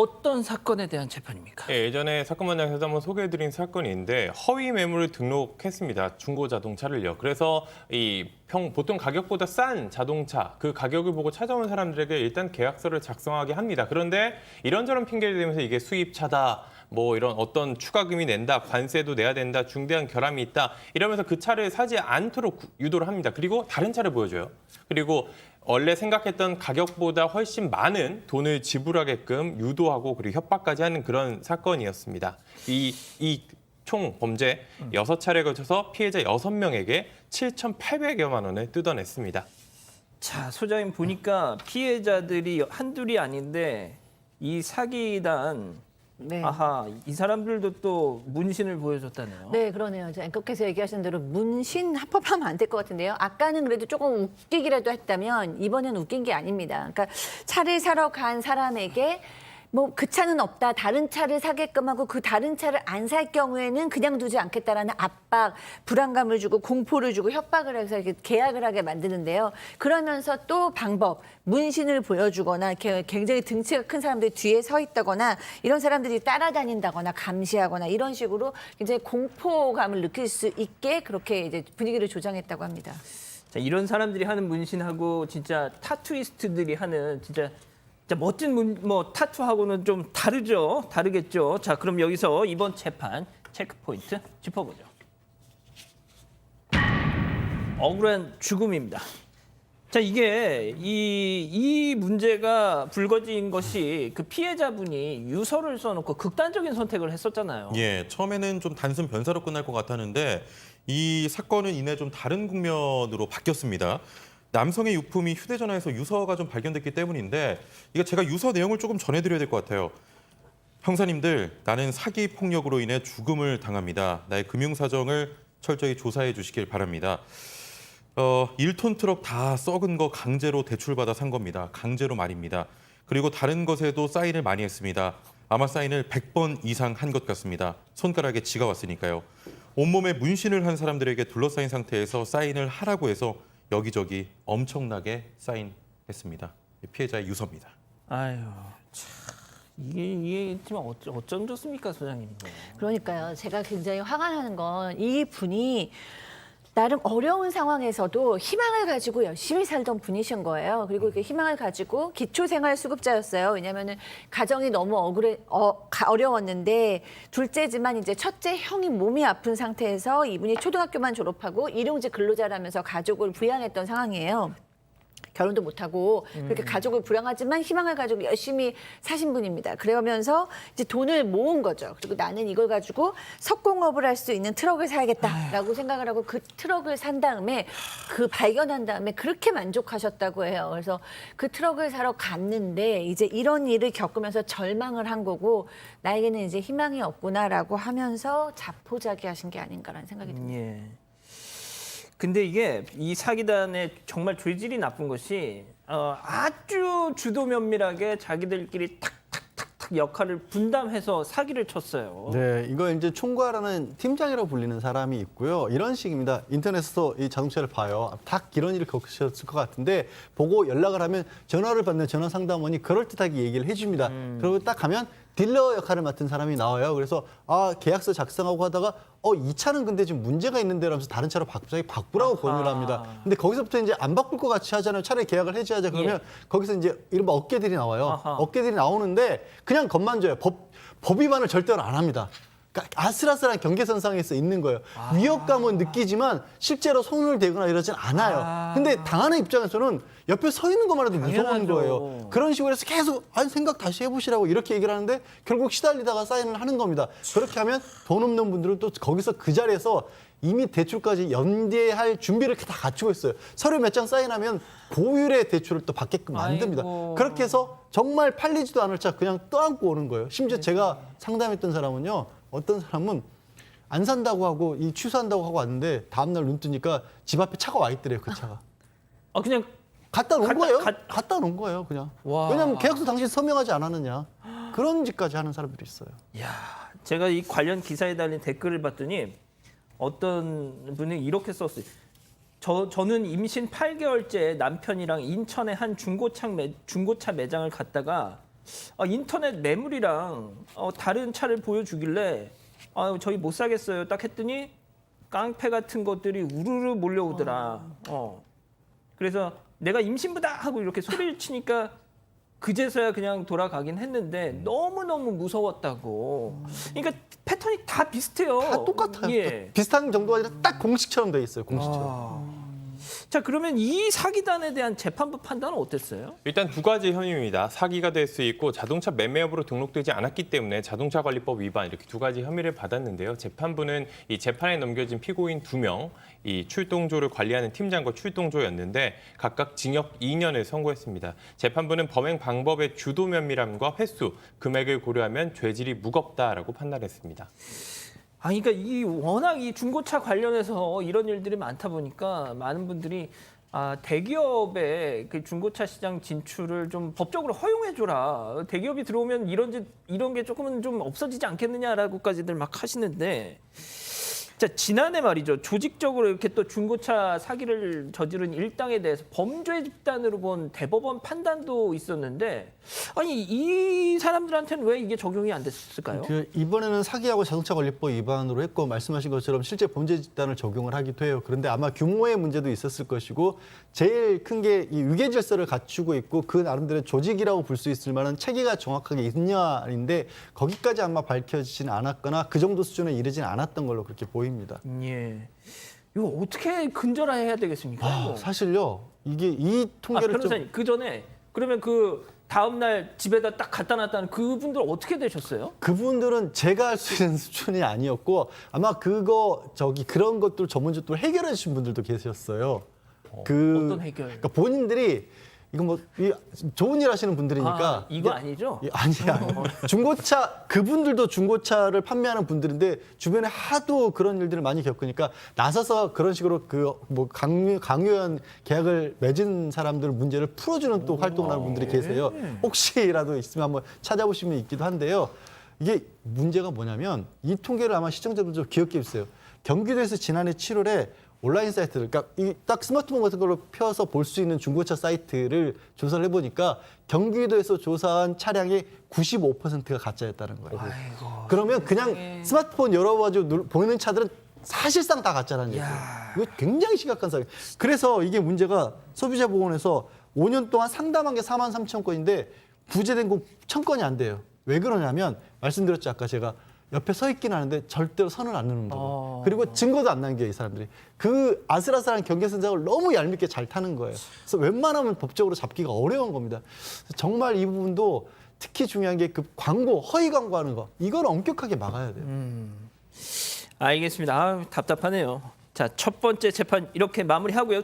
어떤 사건에 대한 재판입니까? 예, 예전에 사건 현장에서 한번 소개해드린 사건이 있는데 허위 매물을 등록했습니다. 중고 자동차를요. 그래서 보통 가격보다 싼 자동차 그 가격을 보고 찾아온 사람들에게 일단 계약서를 작성하게 합니다. 그런데 이런저런 핑계를 대면서 이게 수입차다. 뭐 이런 어떤 추가금이 낸다, 관세도 내야 된다, 중대한 결함이 있다 이러면서 그 차를 사지 않도록 유도를 합니다. 그리고 다른 차를 보여줘요. 그리고 원래 생각했던 가격보다 훨씬 많은 돈을 지불하게끔 유도하고 그리고 협박까지 하는 그런 사건이었습니다. 이 총 범죄 6차례에 걸쳐서 피해자 6명에게 7,800여만 원을 뜯어냈습니다. 자, 소장님 보니까 피해자들이 한둘이 아닌데 이 사기단 네. 아하, 이 사람들도 또 문신을 보여줬다네요. 네, 그러네요. 앵커께서 얘기하신 대로 문신 합법하면 안 될 것 같은데요. 아까는 그래도 조금 웃기기라도 했다면 이번엔 웃긴 게 아닙니다. 그러니까 차를 사러 간 사람에게 뭐 그 차는 없다, 다른 차를 사게끔 하고 그 다른 차를 안 살 경우에는 그냥 두지 않겠다라는 압박, 불안감을 주고 공포를 주고 협박을 해서 이렇게 계약을 하게 만드는데요. 그러면서 또 방법, 문신을 보여주거나 이렇게 굉장히 등치가 큰 사람들이 뒤에 서 있다거나 이런 사람들이 따라다닌다거나 감시하거나 이런 식으로 굉장히 공포감을 느낄 수 있게 그렇게 이제 분위기를 조장했다고 합니다. 자, 이런 사람들이 하는 문신하고 진짜 타투이스트들이 하는 진짜 멋진 타투하고는 좀 다르겠죠. 자, 그럼 여기서 이번 재판 체크 포인트 짚어보죠. 억울한 죽음입니다. 자, 이게 이 문제가 불거진 것이 그 피해자분이 유서를 써놓고 극단적인 선택을 했었잖아요. 예, 처음에는 좀 단순 변사로 끝날 것 같았는데 이 사건은 이내 좀 다른 국면으로 바뀌었습니다. 남성의 유품이 휴대전화에서 유서가 좀 발견됐기 때문인데 이거 제가 유서 내용을 조금 전해드려야 될 것 같아요. 형사님들, 나는 사기 폭력으로 인해 죽음을 당합니다. 나의 금융사정을 철저히 조사해 주시길 바랍니다. 1톤 트럭 다 썩은 거 강제로 대출받아 산 겁니다. 강제로 말입니다. 그리고 다른 것에도 사인을 많이 했습니다. 아마 사인을 100번 이상 한 것 같습니다. 손가락에 쥐가 왔으니까요. 온몸에 문신을 한 사람들에게 둘러싸인 상태에서 사인을 하라고 해서 여기저기 엄청나게 사인했습니다. 피해자의 유서입니다. 아유, 참, 이게 지금 어쩜 좋습니까, 소장님? 그러니까요. 제가 굉장히 화가 나는 건 이 분이 나름 어려운 상황에서도 희망을 가지고 열심히 살던 분이신 거예요. 그리고 그 희망을 가지고 기초생활수급자였어요. 왜냐하면은 가정이 너무 어려웠는데 둘째지만 이제 첫째 형이 몸이 아픈 상태에서 이분이 초등학교만 졸업하고 일용직 근로자라면서 가족을 부양했던 상황이에요. 결혼도 못하고 그렇게 가족을 부양하지만 희망을 가지고 열심히 사신 분입니다. 그러면서 이제 돈을 모은 거죠. 그리고 나는 이걸 가지고 석공업을 할 수 있는 트럭을 사야겠다라고 생각을 하고 그 트럭을 산 다음에 발견한 다음에 그렇게 만족하셨다고 해요. 그래서 그 트럭을 사러 갔는데 이제 이런 일을 겪으면서 절망을 한 거고 나에게는 이제 희망이 없구나라고 하면서 자포자기하신 게 아닌가라는 생각이 듭니다. 예. 근데 이게 이 사기단의 정말 죄질이 나쁜 것이 아주 주도 면밀하게 자기들끼리 탁탁탁탁 역할을 분담해서 사기를 쳤어요. 네, 이거 이제 총괄하는 팀장이라고 불리는 사람이 있고요. 이런 식입니다. 인터넷에서 이 자동차를 봐요. 딱 이런 일을 겪으셨을 것 같은데 보고 연락을 하면 전화를 받는 전화 상담원이 그럴듯하게 얘기를 해줍니다. 그리고 딱 가면 딜러 역할을 맡은 사람이 나와요. 그래서 계약서 작성하고 하다가 이 차는 근데 지금 문제가 있는데 라면서 다른 차로 갑자기 바꾸라고 권유를 합니다. 근데 거기서부터 이제 안 바꿀 것 같이 하잖아요. 차라리 계약을 해지하자 그러면 거기서 이제 이른바 어깨들이 나와요. 아하. 어깨들이 나오는데 그냥 겁만 줘요. 법 위반을 절대로 안 합니다. 그러니까 아슬아슬한 경계선상에서 있는 거예요. 위협감은 느끼지만 실제로 손을 대거나 이러진 않아요. 근데 당하는 입장에서는 옆에 서 있는 것만 해도 무서운 당연하죠. 거예요. 그런 식으로 해서 계속 생각 다시 해보시라고 이렇게 얘기를 하는데 결국 시달리다가 사인을 하는 겁니다. 그렇게 하면 돈 없는 분들은 또 거기서 그 자리에서 이미 대출까지 연대할 준비를 다 갖추고 있어요. 서류 몇 장 사인하면 고율의 대출을 또 받게끔 만듭니다. 아이고. 그렇게 해서 정말 팔리지도 않을 차 그냥 떠안고 오는 거예요. 심지어 제가 상담했던 사람은요. 어떤 사람은 안 산다고 하고 취소한다고 하고 왔는데 다음날 눈 뜨니까 집 앞에 차가 와 있더래요. 그 차가. 그냥 갖다 놓은 거예요. 갖다 놓은 거예요. 그냥. 와. 왜냐하면 계약서 당신 서명하지 않았느냐. 그런 짓까지 하는 사람들이 있어요. 야, 제가 이 관련 기사에 달린 댓글을 봤더니 어떤 분이 이렇게 썼어요. 저는 임신 8개월째 남편이랑 인천의 한 중고차 매장을 갔다가 인터넷 매물이랑 다른 차를 보여주길래 저희 못 사겠어요. 딱 했더니 깡패 같은 것들이 우르르 몰려오더라. 그래서 내가 임신부다 하고 이렇게 소리를 치니까 그제서야 그냥 돌아가긴 했는데 너무너무 무서웠다고. 그러니까 패턴이 다 비슷해요. 다 똑같아요. 예. 비슷한 정도가 아니라 딱 공식처럼 돼 있어요. 공식처럼. 자, 그러면 이 사기단에 대한 재판부 판단은 어땠어요? 일단 두 가지 혐의입니다. 사기가 될 수 있고 자동차 매매 여부로 등록되지 않았기 때문에 자동차관리법 위반 이렇게 두 가지 혐의를 받았는데요. 재판부는 이 재판에 넘겨진 피고인 2명, 이 출동조를 관리하는 팀장과 출동조였는데 각각 징역 2년을 선고했습니다. 재판부는 범행 방법의 주도 면밀함과 횟수, 금액을 고려하면 죄질이 무겁다라고 판단했습니다. 그러니까 이 워낙 이 중고차 관련해서 이런 일들이 많다 보니까 많은 분들이 대기업의 그 중고차 시장 진출을 좀 법적으로 허용해줘라. 대기업이 들어오면 이런 게 조금은 좀 없어지지 않겠느냐라고까지들 막 하시는데. 자, 지난해 말이죠. 조직적으로 이렇게 또 중고차 사기를 저지른 일당에 대해서 범죄 집단으로 본 대법원 판단도 있었는데 아니 이 사람들한테는 왜 이게 적용이 안 됐을까요? 이번에는 사기하고 자동차관리법 위반으로 했고 말씀하신 것처럼 실제 범죄 집단을 적용을 하기도 해요. 그런데 아마 규모의 문제도 있었을 것이고 제일 큰 게 이 위계 질서를 갖추고 있고 그 나름대로 조직이라고 볼 수 있을 만한 체계가 정확하게 있냐인데 거기까지 아마 밝혀지진 않았거나 그 정도 수준에 이르진 않았던 걸로 그렇게 보입니다. 예. 이거 어떻게 근절해야 되겠습니까? 이거? 사실요. 이게 이 통계를 좀 변호사님, 그 전에 그러면 그 다음 날 집에다 딱 갖다 놨다는 그분들 어떻게 되셨어요? 그분들은 제가 할 수 있는 수준이 아니었고 아마 그런 것들 전문적으로 해결해 주신 분들도 계셨어요. 어떤 해결? 그러니까 본인들이 이거 좋은 일 하시는 분들이니까 이거 아니죠? 아니야. 중고차 그분들도 중고차를 판매하는 분들인데 주변에 하도 그런 일들을 많이 겪으니까 나서서 그런 식으로 강요한 계약을 맺은 사람들 문제를 풀어주는 또 활동을 하는 분들이 계세요. 혹시라도 있으면 한번 찾아보시면 있기도 한데요. 이게 문제가 뭐냐면 이 통계를 아마 시청자분들 좀 기억해 주세요. 경기도에서 지난해 7월에 온라인 사이트를 그러니까 딱 스마트폰 같은 걸로 펴서 볼 수 있는 중고차 사이트를 조사를 해보니까 경기도에서 조사한 차량의 95%가 가짜였다는 거예요. 그러면 그냥 스마트폰 열어가지고 보이는 차들은 사실상 다 가짜라는 얘기예요. 이거 굉장히 심각한 사기. 그래서 이게 문제가 소비자보호원에서 5년 동안 상담한 게 43,000건인데 부재된 거 1,000건이 안 돼요. 왜 그러냐면 말씀드렸죠. 아까 제가 옆에 서 있긴 하는데 절대로 선을 안 넘는다고. 그리고 증거도 안 남겨요, 이 사람들이. 그 아슬아슬한 경계선상을 너무 얄밉게 잘 타는 거예요. 그래서 웬만하면 법적으로 잡기가 어려운 겁니다. 정말 이 부분도 특히 중요한 게 그 광고, 허위 광고하는 거. 이걸 엄격하게 막아야 돼요. 알겠습니다. 답답하네요. 자, 첫 번째 재판 이렇게 마무리하고요.